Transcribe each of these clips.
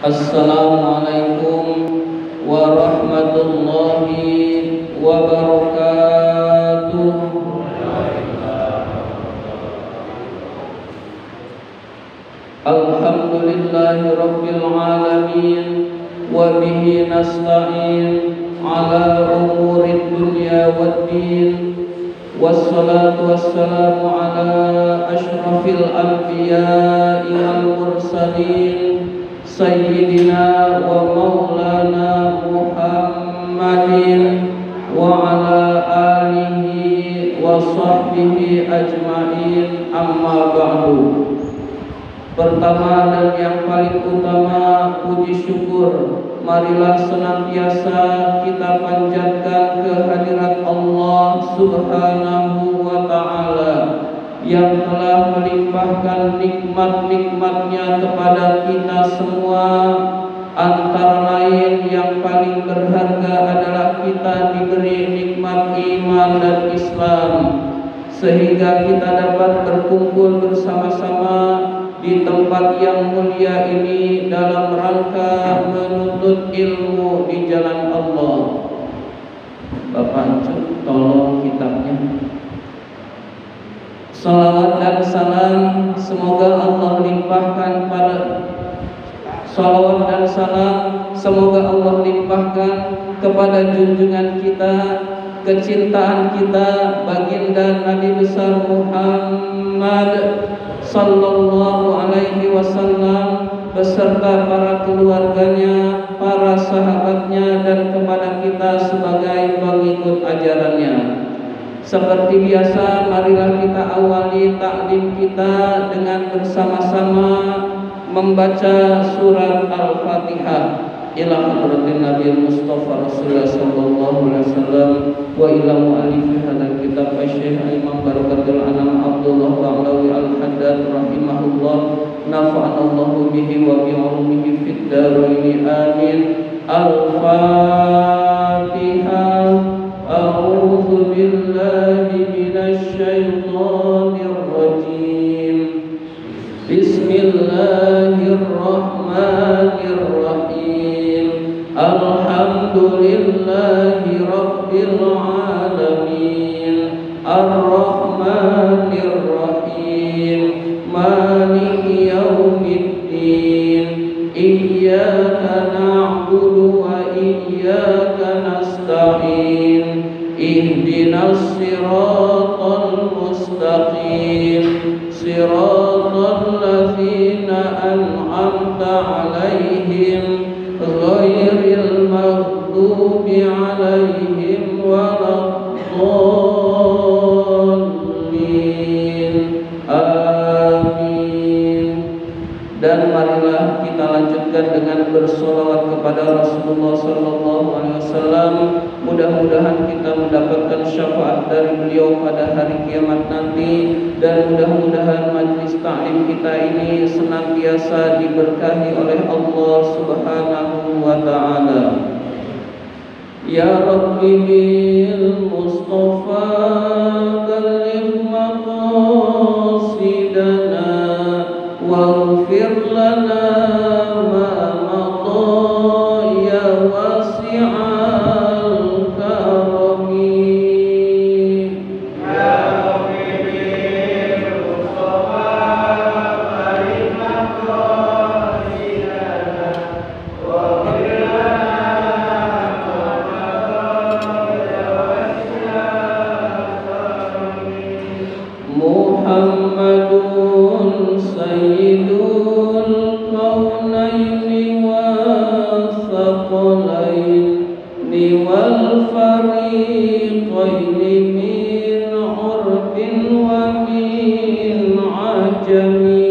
Assalamualaikum warahmatullahi wabarakatuh. Alhamdulillahi rabbil alamin, wa bihi nasta'in ala umurid dunya waddin. Wassalatu wassalamu ala ashrafil anbiya'i wal mursalin, sayyidina wa maulana Muhammadin wa ala alihi wa sahbihi ajma'in, amma ba'du. Pertama dan yang paling utama, puji syukur marilah senantiasa kita panjatkan kehadirat Allah Subhanahu wa ta'ala yang telah melimpahkan nikmat-nikmatnya kepada kita semua. Antara lain yang paling berharga adalah kita diberi nikmat iman dan Islam, sehingga kita dapat berkumpul bersama-sama di tempat yang mulia ini dalam rangka menuntut ilmu di jalan Allah. Bapak Cuk, tolong kitabnya. Salawat dan salam semoga Allah limpahkan pada salawat dan salam semoga Allah limpahkan kepada junjungan kita, kecintaan kita, baginda Nabi besar Muhammad sallallahu alaihi wasallam beserta para keluarganya, para sahabatnya, dan kepada kita sebagai pengikut ajarannya. Seperti biasa, marilah kita awali taklim kita dengan bersama-sama membaca surat Al-Fatihah ila hadratin Nabi Mustafa Rasulullah sallallahu alaihi wasallam wa ila mu'allif hadal kitab Syekh Imam Barakatul Anam Abdullah Ba'lawi Al-Haddad rahimahullah, nafa'anallahu bihi wa bi ulumihi fid dharain amin. Al-Fatihah. A'udzu billahi minasy syaithanir rajim. Bismillahirrahmanirrahim. Alhamdulillahi rabbil alamin, ar-rahmanir rahim, maliki yaumiddin, iyyaka na'budu wa iyyaka nasta'in, ihdinas siratal mustaqim, siratal ladzina an'amta 'alaihim ghairil maghdubi 'alaihim waladdallin. Amin. Dan marilah kita lanjutkan dengan bersolawat kepada Rasulullah sallallahu alaihi wasallam. Mudah-mudahan kita mendapatkan syafaat dari beliau pada hari kiamat nanti, dan mudah-mudahan majlis ta'lim kita ini senantiasa diberkahi oleh Allah Subhanahu wa ta'ala. Ya Rabbi bil Mustafa balligh maqasidana waghfir lana ma madha ya wasi'al karami. Ya Rabbi bil Mustafa balligh maqasidana waghfir lana ma madha ya wasi'al karami. Muhammadun sayyidul kaunaini wathaqalaini wal fariqaini min urfin wa min ajami.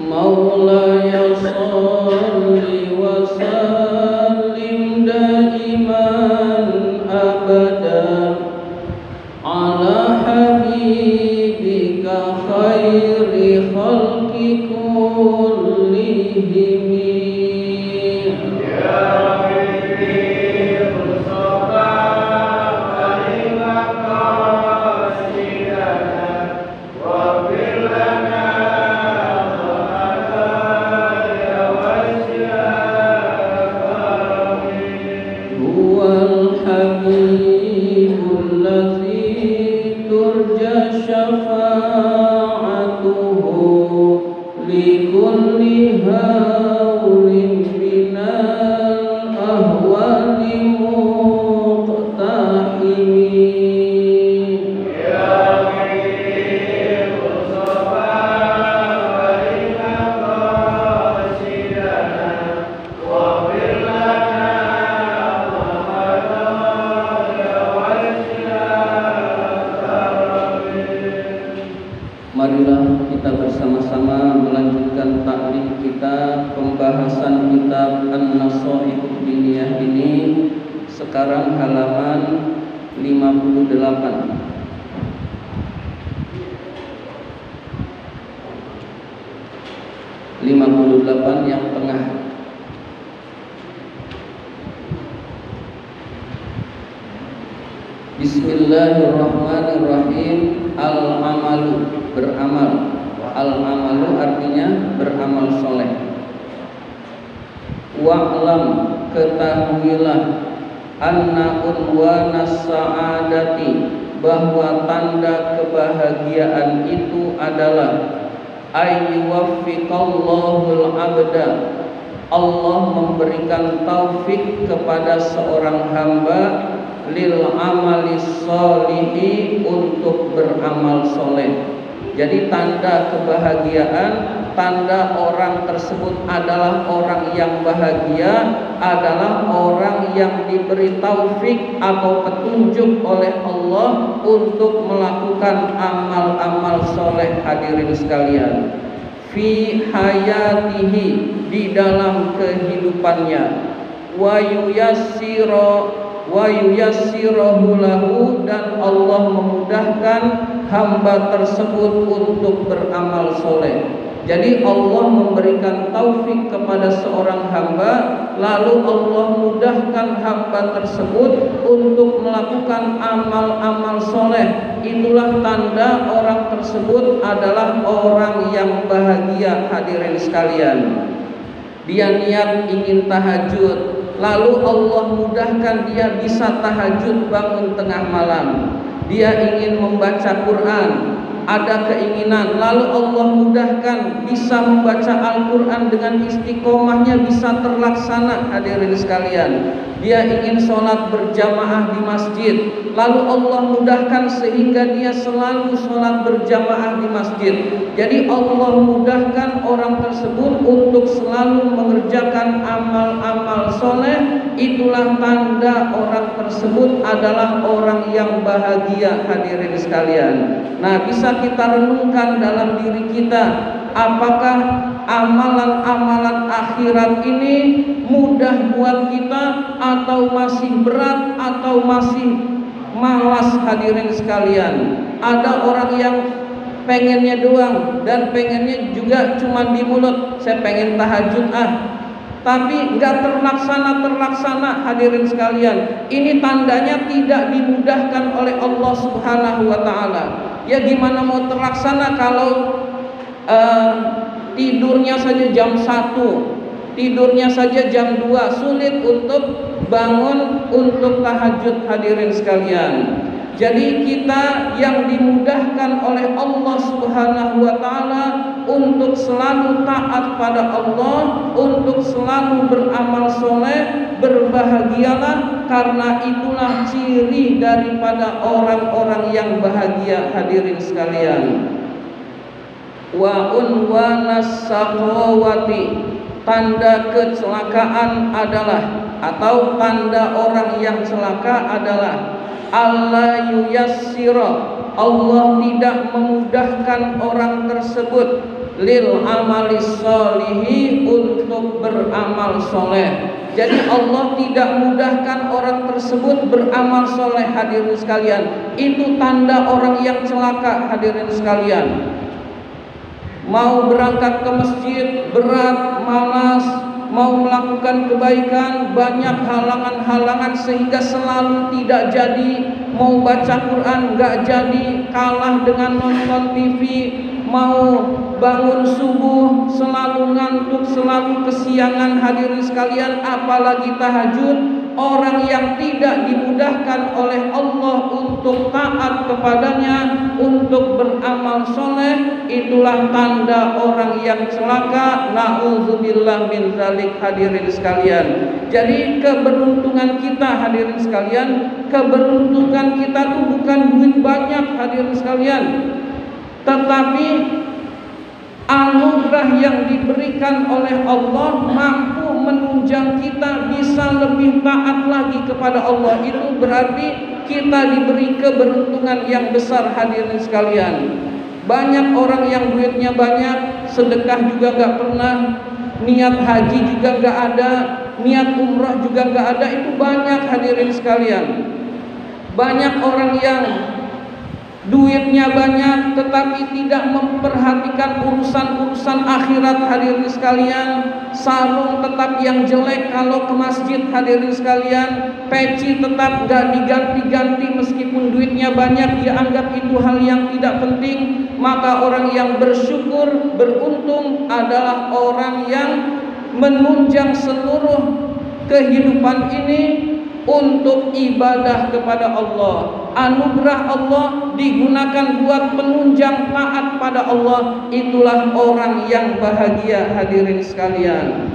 Maulaya salli wa sallim daiman abadan ala habib habibul ladzi turja syafa'atuhu likulli haulin minal ahwali muqtahimin. Marilah kita bersama-sama melanjutkan taklim kita, pembahasan kitab An-Nasaih Diniyah ini. Sekarang halaman 58. 58 yang tengah. Bismillahirrahmanirrahim. Al-amalu, beramal. Al-amalu artinya beramal soleh. Wa'lam, ketahuilah, anna unwanas sa'adati, bahwa tanda kebahagiaan itu adalah ayyuwaffiqallahul abda, Allah memberikan taufik kepada seorang hamba lil amali sholihi, untuk beramal soleh. Jadi tanda kebahagiaan, tanda orang tersebut adalah orang yang bahagia, adalah orang yang diberi taufik atau petunjuk oleh Allah untuk melakukan amal-amal soleh. Hadirin sekalian, fi hayatihi, di dalam kehidupannya, wa yuyassirahu lahu, dan Allah memudahkan hamba tersebut untuk beramal soleh. Jadi Allah memberikan taufik kepada seorang hamba, lalu Allah mudahkan hamba tersebut untuk melakukan amal-amal soleh. Itulah tanda orang tersebut adalah orang yang bahagia. Hadirin sekalian, dia niat ingin tahajud, lalu Allah mudahkan dia bisa tahajud bangun tengah malam. Dia ingin membaca Quran, ada keinginan, lalu Allah mudahkan bisa membaca Al-Quran dengan istiqomahnya bisa terlaksana. Hadirin sekalian, dia ingin sholat berjamaah di masjid, lalu Allah mudahkan sehingga dia selalu sholat berjamaah di masjid. Jadi Allah mudahkan orang tersebut untuk selalu mengerjakan amal-amal soleh. Itulah tanda orang tersebut adalah orang yang bahagia. Hadirin sekalian, nah bisa kita renungkan dalam diri kita, apakah amalan-amalan akhirat ini mudah buat kita, atau masih berat, atau masih malas? Hadirin sekalian, ada orang yang pengennya doang, dan pengennya juga cuma di mulut, saya pengen tahajud tapi nggak terlaksana. Hadirin sekalian, ini tandanya tidak dimudahkan oleh Allah Subhanahu wa ta'ala. Ya gimana mau terlaksana kalau tidurnya saja jam 1, tidurnya saja jam 2, sulit untuk bangun untuk tahajud. Hadirin sekalian, jadi kita yang dimudahkan oleh Allah Subhanahu wa ta'ala untuk selalu taat pada Allah, untuk selalu beramal soleh, berbahagialah, karena itulah ciri daripada orang-orang yang bahagia. Hadirin sekalian, wa unwanas saqawati, tanda kecelakaan adalah, atau tanda orang yang celaka adalah Allah yuyassira, Allah tidak memudahkan orang tersebut lil amali sholihi, untuk beramal soleh. Jadi Allah tidak mudahkan orang tersebut beramal soleh. Hadirin sekalian, itu tanda orang yang celaka. Hadirin sekalian, mau berangkat ke masjid berat, malas, mau melakukan kebaikan banyak halangan-halangan sehingga selalu tidak jadi. Mau baca Quran nggak jadi, kalah dengan nonton TV. Mau bangun subuh selalu ngantuk, selalu kesiangan. Hadirin sekalian, apalagi tahajud, orang yang tidak dimudahkan oleh Allah untuk taat kepadanya, untuk beramal soleh, itulah tanda orang yang celaka. Na'udzubillah min dzalik, hadirin sekalian. Jadi keberuntungan kita, hadirin sekalian, keberuntungan kita tuh bukan duit banyak, hadirin sekalian, tetapi anugerah yang diberikan oleh Allah mampu menunjang kita bisa lebih taat lagi kepada Allah. Itu berarti kita diberi keberuntungan yang besar, hadirin sekalian. Banyak orang yang duitnya banyak, sedekah juga gak pernah, niat haji juga gak ada, niat umrah juga gak ada. Itu banyak, hadirin sekalian. Banyak orang yang duitnya banyak tetapi tidak memperhatikan urusan-urusan akhirat, hadirin sekalian. Sarung tetap yang jelek kalau ke masjid, hadirin sekalian. Peci tetap gak diganti-ganti meskipun duitnya banyak, dia anggap itu hal yang tidak penting. Maka orang yang bersyukur, beruntung adalah orang yang menunjang seluruh kehidupan ini untuk ibadah kepada Allah. Anugerah Allah digunakan buat penunjang taat pada Allah. Itulah orang yang bahagia, hadirin sekalian.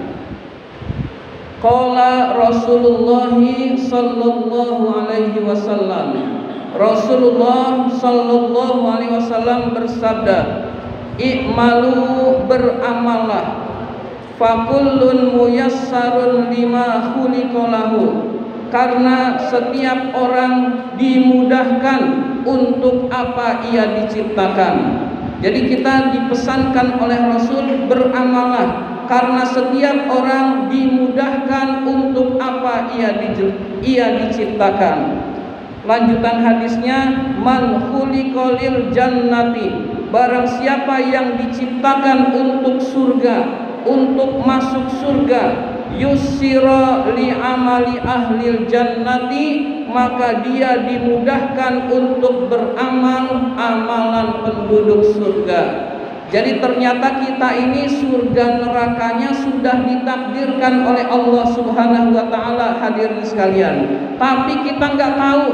Qala Rasulullah sallallahu alaihi wasallam. Rasulullah sallallahu alaihi wasallam bersabda, "I'malu, beramallah, fakullun muyassarun lima khuliqalahu." Karena setiap orang dimudahkan untuk apa ia diciptakan. Jadi kita dipesankan oleh Rasul, beramallah, karena setiap orang dimudahkan untuk apa ia diciptakan. Lanjutan hadisnya, man khuliqalil jannati, barang siapa yang diciptakan untuk surga, untuk masuk surga, yussira li amali ahlil jannati, maka dia dimudahkan untuk beramal amalan penduduk surga. Jadi ternyata kita ini surga nerakanya sudah ditakdirkan oleh Allah Subhanahu wa taala, hadirin sekalian. Tapi kita nggak tahu.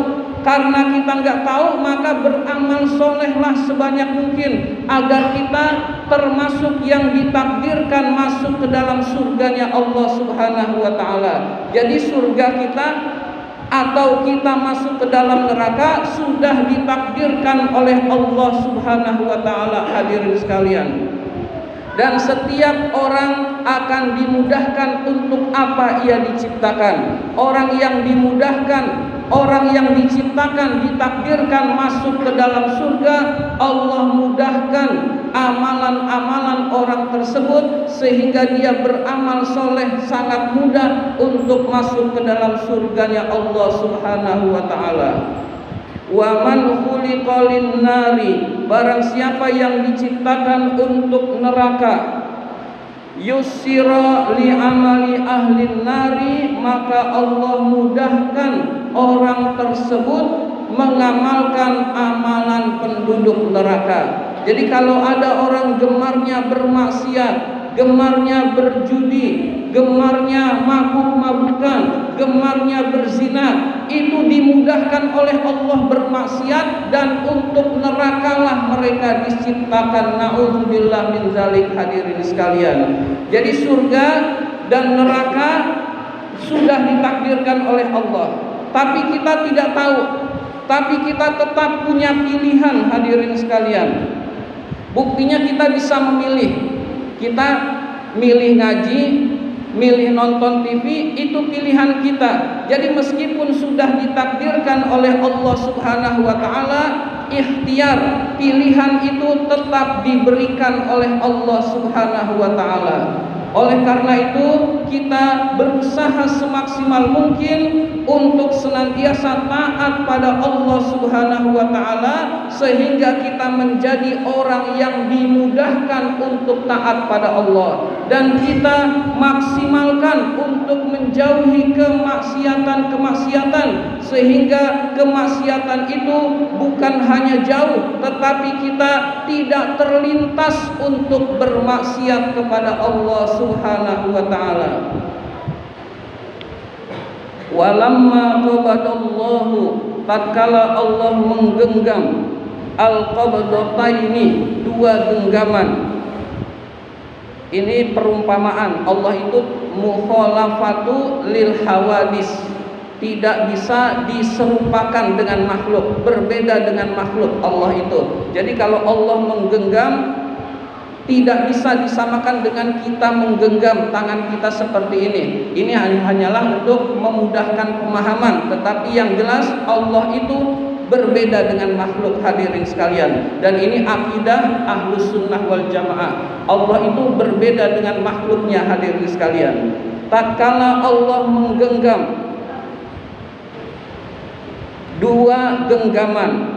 Karena kita nggak tahu, maka beramal solehlah sebanyak mungkin agar kita termasuk yang ditakdirkan masuk ke dalam surganya Allah Subhanahu wa taala. Jadi surga kita atau kita masuk ke dalam neraka sudah ditakdirkan oleh Allah Subhanahu wa taala, hadirin sekalian. Dan setiap orang akan dimudahkan untuk apa ia diciptakan. Orang yang dimudahkan, orang yang diciptakan, ditakdirkan masuk ke dalam surga, Allah mudahkan amalan-amalan orang tersebut sehingga dia beramal soleh sangat mudah untuk masuk ke dalam surganya Allah Subhanahu wa ta'ala. Wa man khuliqalin nari, barang siapa yang diciptakan untuk neraka, yussira li amali ahli nari, maka Allah mudahkan orang tersebut mengamalkan amalan penduduk neraka. Jadi kalau ada orang gemarnya bermaksiat, gemarnya berjudi, gemarnya mabuk-mabukan, gemarnya berzina, itu dimudahkan oleh Allah bermaksiat dan untuk nerakalah mereka diciptakan. Na'udzubillah min dzalik, hadirin sekalian. Jadi surga dan neraka sudah ditakdirkan oleh Allah, tapi kita tidak tahu. Tapi kita tetap punya pilihan, hadirin sekalian. Buktinya kita bisa memilih. Kita milih ngaji, milih nonton TV, itu pilihan kita. Jadi meskipun sudah ditakdirkan oleh Allah Subhanahu wa ta'ala, ikhtiar, pilihan itu tetap diberikan oleh Allah Subhanahu wa ta'ala. Oleh karena itu kita berusaha semaksimal mungkin untuk senantiasa taat pada Allah Subhanahu wa ta'ala, sehingga kita menjadi orang yang dimudahkan untuk taat pada Allah. Dan kita maksimalkan untuk menjauhi kemaksiatan-kemaksiatan, sehingga kemaksiatan itu bukan hanya jauh, tetapi kita tidak terlintas untuk bermaksiat kepada Allah Subhanahu wa ta'ala. Walamma qabadallahu, tatkala Allah menggenggam al-qabdataini, dua genggaman. Ini perumpamaan. Allah itu mukhalafatu lil hawadis, tidak bisa diserupakan dengan makhluk, berbeda dengan makhluk Allah itu. Jadi kalau Allah menggenggam, tidak bisa disamakan dengan kita menggenggam tangan kita seperti ini. Ini hanyalah untuk memudahkan pemahaman. Tetapi yang jelas Allah itu berbeda dengan makhluk, hadirin sekalian. Dan ini akidah Ahlus Sunnah wal Jamaah. Allah itu berbeda dengan makhluknya, hadirin sekalian. Tatkala Allah menggenggam dua genggaman,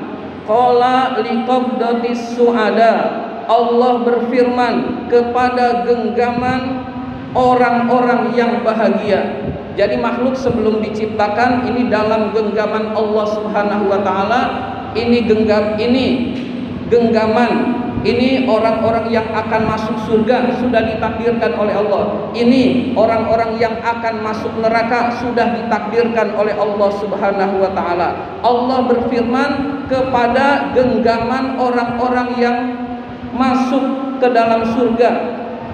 qala liqabdatis su'ada, Allah berfirman kepada genggaman orang-orang yang bahagia. Jadi makhluk sebelum diciptakan ini dalam genggaman Allah Subhanahu wa taala. Ini genggaman ini orang-orang yang akan masuk surga sudah ditakdirkan oleh Allah. Ini orang-orang yang akan masuk neraka sudah ditakdirkan oleh Allah Subhanahu wa taala. Allah berfirman kepada genggaman orang-orang yang masuk ke dalam surga,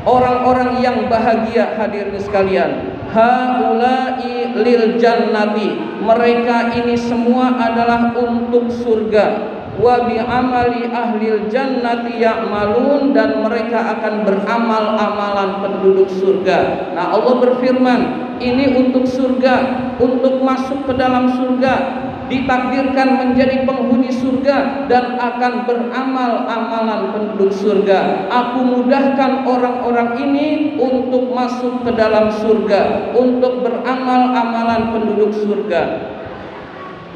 orang-orang yang bahagia, hadirin sekalian. Haula'i lil jannati, mereka ini semua adalah untuk surga. Wa bi amali ahlil jannati ya'malun, dan mereka akan beramal amalan penduduk surga. Nah, Allah berfirman ini untuk surga, untuk masuk ke dalam surga, ditakdirkan menjadi penghuni surga dan akan beramal amalan penduduk surga. Aku mudahkan orang-orang ini untuk masuk ke dalam surga, untuk beramal amalan penduduk surga.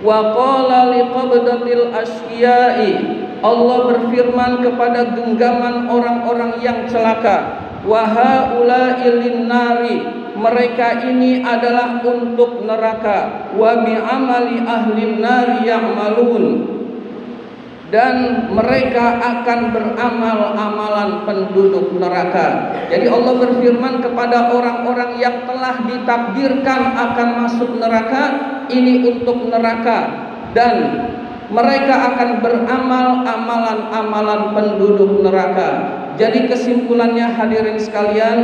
Wa qala liqabdatil asqiya'i, Allah berfirman kepada genggaman orang-orang yang celaka. Wa haula'i linnari, mereka ini adalah untuk neraka. Wa bi amali ahli nari ya'malun, dan mereka akan beramal amalan penduduk neraka. Jadi Allah berfirman kepada orang-orang yang telah ditakdirkan akan masuk neraka, ini untuk neraka, dan mereka akan beramal amalan-amalan penduduk neraka. Jadi kesimpulannya, hadirin sekalian,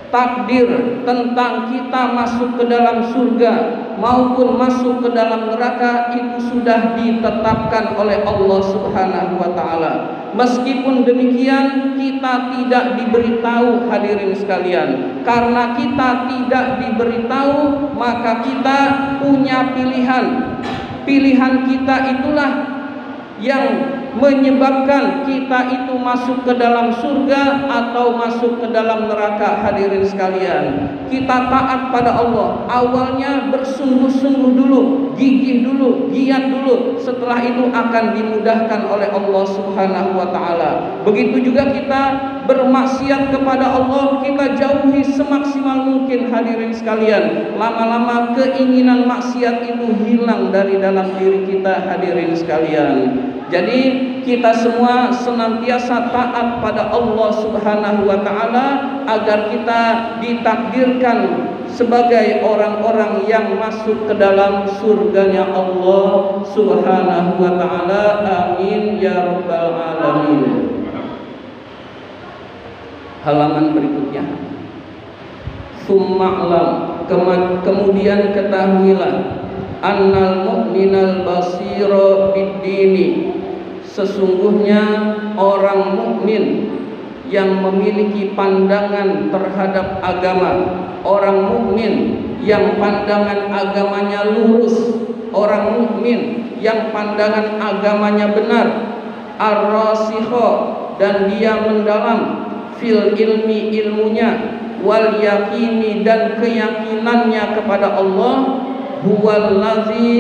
takdir tentang kita masuk ke dalam surga maupun masuk ke dalam neraka itu sudah ditetapkan oleh Allah Subhanahu wa taala. Meskipun demikian, kita tidak diberitahu, hadirin sekalian. Karena kita tidak diberitahu, maka kita punya pilihan. Pilihan kita itulah yang menyebabkan kita itu masuk ke dalam surga atau masuk ke dalam neraka, hadirin sekalian. Kita taat pada Allah, awalnya bersungguh-sungguh dulu, gigih dulu, giat dulu, setelah itu akan dimudahkan oleh Allah Subhanahu wa taala. Begitu juga kita bermaksiat kepada Allah, kita jauhi semaksimal mungkin, hadirin sekalian. Lama-lama keinginan maksiat itu hilang dari dalam diri kita, hadirin sekalian. Jadi kita semua senantiasa taat pada Allah Subhanahu wa taala agar kita ditakdirkan sebagai orang-orang yang masuk ke dalam surganya Allah Subhanahu wa taala. Amin ya rabbal alamin. Halaman berikutnya. Summa'lam, kemudian ketahuilah, annal mu'minal basira bid-dini, sesungguhnya orang mukmin yang memiliki pandangan terhadap agama, orang mukmin yang pandangan agamanya lurus, orang mukmin yang pandangan agamanya benar, ar-rasikha, dan dia mendalam, fil ilmi, ilmunya, wal yakini, dan keyakinannya kepada Allah, huwallazi,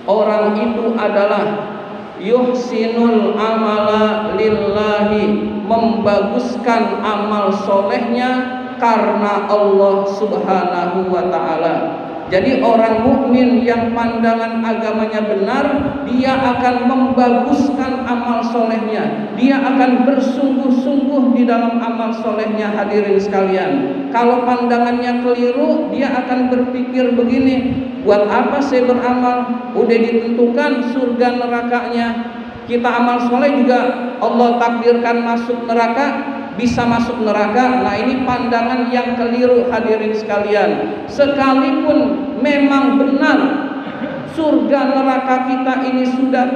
orang itu adalah yuhsinul amala lillahi, membaguskan amal solehnya karena Allah Subhanahu wa ta'ala. Jadi orang mukmin yang pandangan agamanya benar, dia akan membaguskan amal solehnya, dia akan bersungguh-sungguh di dalam amal solehnya. Hadirin sekalian, kalau pandangannya keliru, dia akan berpikir begini, buat apa saya beramal, udah ditentukan surga nerakanya. Kita amal soleh juga Allah takdirkan masuk neraka, bisa masuk neraka. Nah, ini pandangan yang keliru. Hadirin sekalian, sekalipun memang benar surga neraka kita ini sudah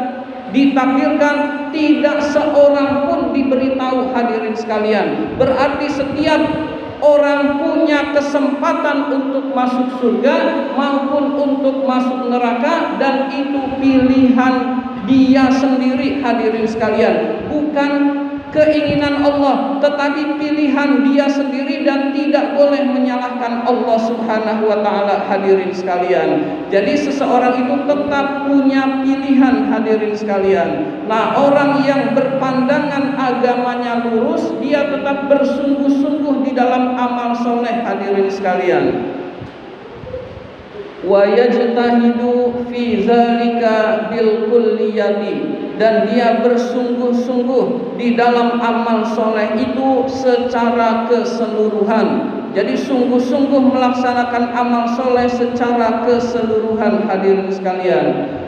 ditakdirkan, tidak seorang pun diberitahu. Hadirin sekalian, berarti setiap orang punya kesempatan untuk masuk surga maupun untuk masuk neraka, dan itu pilihan dia sendiri. Hadirin sekalian, bukan keinginan Allah, tetapi pilihan dia sendiri, dan tidak boleh menyalahkan Allah Subhanahu wa taala. Hadirin sekalian, jadi seseorang itu tetap punya pilihan. Hadirin sekalian, nah, orang yang berpandangan agamanya lurus, dia tetap bersungguh-sungguh di dalam amal soleh. Hadirin sekalian, wa yajtahidu fi zalika bil kulliyati, dan dia bersungguh-sungguh di dalam amal soleh itu secara keseluruhan. Jadi sungguh-sungguh melaksanakan amal soleh secara keseluruhan. Hadirin sekalian,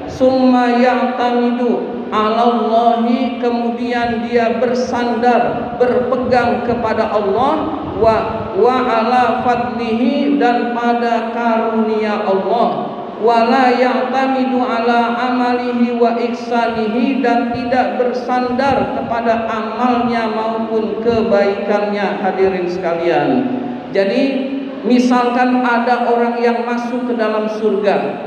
summa ya'tamidu 'alallahi, kemudian dia bersandar, berpegang kepada Allah, wa ala fadlihi, dan pada karunia Allah, wala ya'tamidu ala amalihi wa ihsanihi, dan tidak bersandar kepada amalnya maupun kebaikannya. Hadirin sekalian, jadi misalkan ada orang yang masuk ke dalam surga,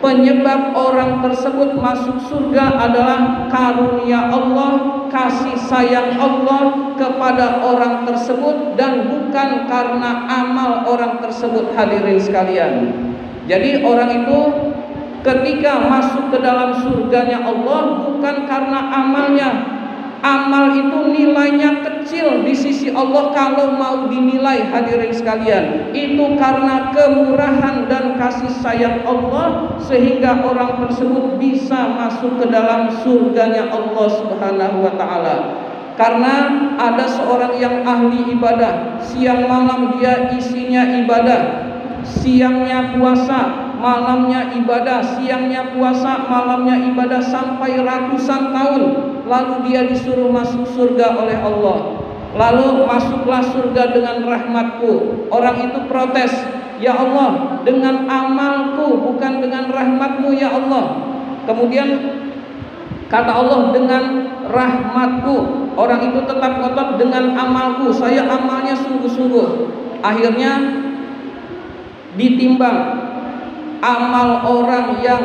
penyebab orang tersebut masuk surga adalah karunia Allah, kasih sayang Allah kepada orang tersebut, dan bukan karena amal orang tersebut. Hadirin sekalian, jadi orang itu ketika masuk ke dalam surganya Allah bukan karena amalnya. Amal itu nilainya kecil di sisi Allah kalau mau dinilai. Hadirin sekalian, itu karena kemurahan dan kasih sayang Allah sehingga orang tersebut bisa masuk ke dalam surganya Allah Subhanahu wa taala. Karena ada seorang yang ahli ibadah, siang malam dia isinya ibadah, siangnya puasa, malamnya ibadah, siangnya puasa, malamnya ibadah, sampai ratusan tahun. Lalu dia disuruh masuk surga oleh Allah. Lalu masuklah surga dengan rahmatku. Orang itu protes, ya Allah, dengan amalku bukan dengan rahmatmu ya Allah. Kemudian kata Allah, dengan rahmatku. Orang itu tetap ngotot, dengan amalku, saya amalnya sungguh-sungguh. Akhirnya ditimbang amal orang yang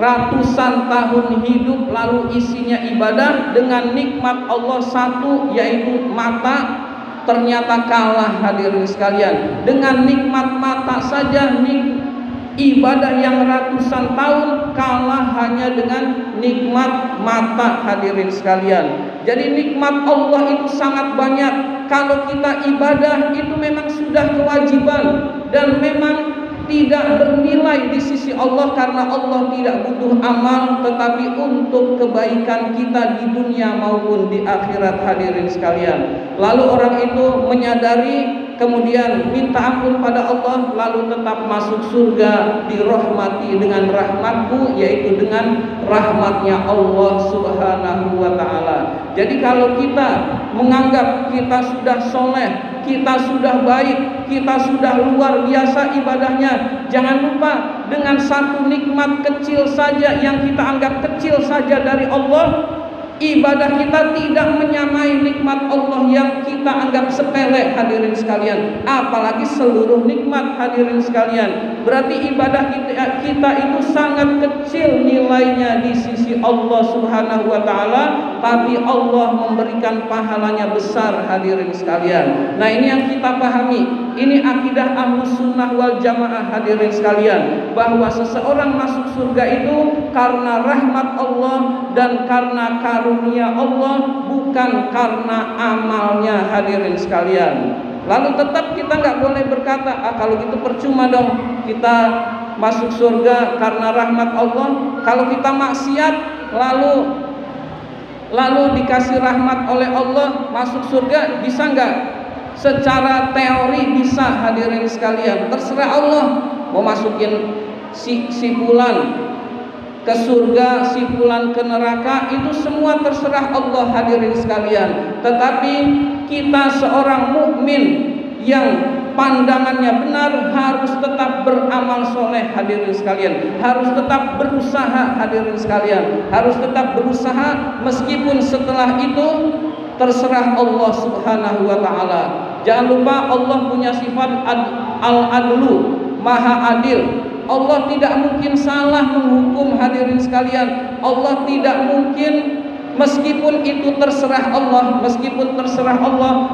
ratusan tahun hidup lalu isinya ibadah dengan nikmat Allah satu, yaitu mata, ternyata kalah. Hadirin sekalian, dengan nikmat mata saja, ibadah yang ratusan tahun kalah hanya dengan nikmat mata. Hadirin sekalian, jadi nikmat Allah itu sangat banyak. Kalau kita ibadah itu memang sudah kewajiban dan memang tidak bernilai di sisi Allah, karena Allah tidak butuh amal, tetapi untuk kebaikan kita di dunia maupun di akhirat. Hadirin sekalian, lalu orang itu menyadari, kemudian minta ampun pada Allah, lalu tetap masuk surga, dirahmati dengan rahmatku, yaitu dengan rahmatnya Allah Subhanahu wa ta'ala. Jadi kalau kita menganggap kita sudah soleh, kita sudah baik, kita sudah luar biasa ibadahnya, jangan lupa dengan satu nikmat kecil saja yang kita anggap kecil saja dari Allah, ibadah kita tidak menyamai nikmat Allah yang kita anggap sepele. Hadirin sekalian, apalagi seluruh nikmat. Hadirin sekalian, berarti ibadah kita itu sangat kecil nilainya di sisi Allah Subhanahu wa ta'ala, tapi Allah memberikan pahalanya besar. Hadirin sekalian, nah ini yang kita pahami, ini akidah Ahlus Sunnah wal Jamaah. Hadirin sekalian, bahwa seseorang masuk surga itu karena rahmat Allah dan karena karunia Allah, bukan karena amalnya. Hadirin sekalian, Lalu tetap kita nggak boleh berkata, kalau gitu percuma dong kita masuk surga karena rahmat Allah. Kalau kita maksiat lalu dikasih rahmat oleh Allah masuk surga, bisa nggak? Secara teori bisa, hadirin sekalian. Terserah Allah mau masukin si fulan ke surga, si fulan ke neraka, itu semua terserah Allah, hadirin sekalian. Tetapi kita seorang mukmin yang pandangannya benar harus tetap beramal soleh, hadirin sekalian. Harus tetap berusaha, hadirin sekalian. Harus tetap berusaha meskipun setelah itu terserah Allah Subhanahu wa taala. Jangan lupa Allah punya sifat al-adlu, maha adil. Allah tidak mungkin salah menghukum, hadirin sekalian. Allah tidak mungkin, meskipun itu terserah Allah,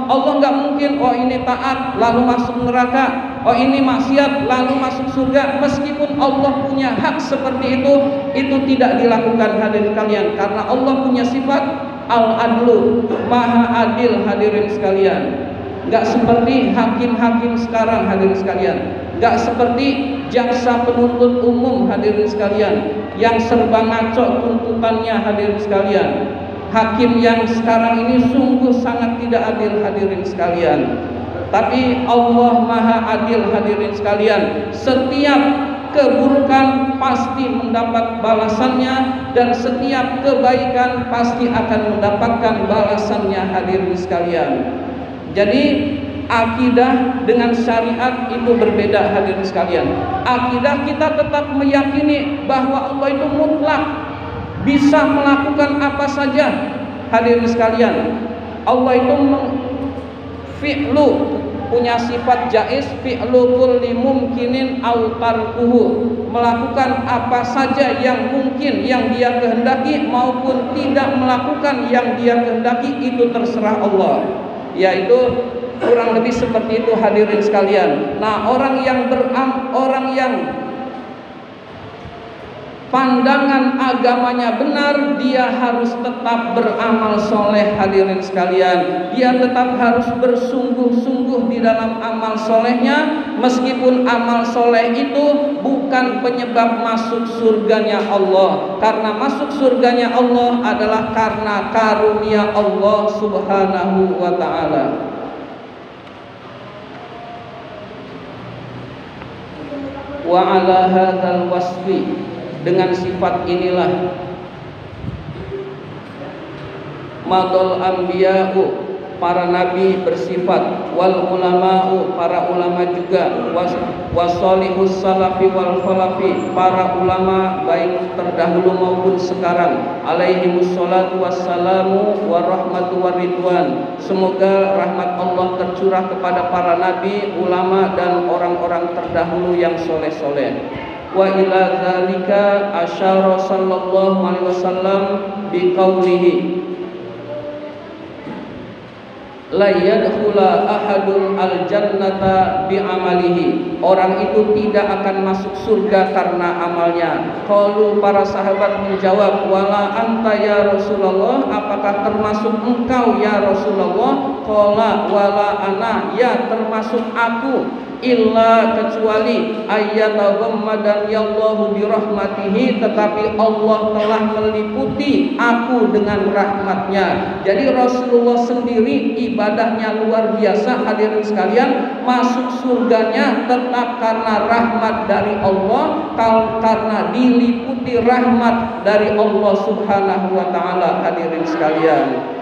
Allah nggak mungkin oh ini taat lalu masuk neraka, oh ini maksiat lalu masuk surga. Meskipun Allah punya hak seperti itu tidak dilakukan, hadirin sekalian, karena Allah punya sifat al-adlu, maha adil, hadirin sekalian. Nggak seperti hakim-hakim sekarang, hadirin sekalian. Nggak seperti jaksa penuntut umum, hadirin sekalian, yang serba ngaco tuntutannya, hadirin sekalian. Hakim yang sekarang ini sungguh sangat tidak adil, hadirin sekalian. Tapi Allah maha adil, hadirin sekalian. Setiap keburukan pasti mendapat balasannya, dan setiap kebaikan pasti akan mendapatkan balasannya, hadirin sekalian. Jadi akidah dengan syariat itu berbeda, hadirin sekalian. Akidah kita tetap meyakini bahwa Allah itu mutlak, bisa melakukan apa saja, hadirin sekalian. Allah itu fi'lu, punya sifat jaiz, fi'lu kulli mumkinin aw tarkuhu, melakukan apa saja yang mungkin yang dia kehendaki maupun tidak melakukan yang dia kehendaki, itu terserah Allah. Yaitu kurang lebih seperti itu, hadirin sekalian. Nah, orang yang pandangan agamanya benar, dia harus tetap beramal soleh, hadirin sekalian. Dia tetap harus bersungguh-sungguh di dalam amal solehnya, meskipun amal soleh itu bukan penyebab masuk surganya Allah. Karena masuk surganya Allah adalah karena karunia Allah Subhanahu wa ta'ala. Wa ala hadzal wasfi, dengan sifat inilah madol anbiya'u, para nabi bersifat, wal ulama'u, para ulama juga, wasolihus salafi wal khalafi, para ulama baik terdahulu maupun sekarang, alaihimus salatu wassalamu warahmatu waridwan. Semoga rahmat Allah tercurah kepada para nabi, ulama, dan orang-orang terdahulu yang soleh-soleh. Wa ila dzalika asyara sallallahu alaihi wasallam biqaulihi la yadkhula ahadun al-jannata bi'amalihi, orang itu tidak akan masuk surga karena amalnya. Qalu, para sahabat menjawab, wala anta ya Rasulullah, apakah termasuk engkau ya Rasulullah? Qala wala ana, ya termasuk aku, illa kecuali ayyataghammadan yallahu birahmatihi, tetapi Allah telah meliputi aku dengan rahmatnya. Jadi Rasulullah sendiri ibadahnya luar biasa, hadirin sekalian. Masuk surganya tetap karena rahmat dari Allah, karena diliputi rahmat dari Allah Subhanahu wa ta'ala, hadirin sekalian.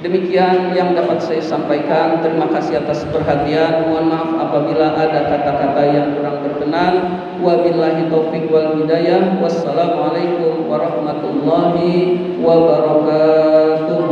Demikian yang dapat saya sampaikan. Terima kasih atas perhatian. Mohon maaf apabila ada kata-kata yang kurang berkenan. Wabillahi taufiq wal hidayah. Wassalamualaikum warahmatullahi wabarakatuh.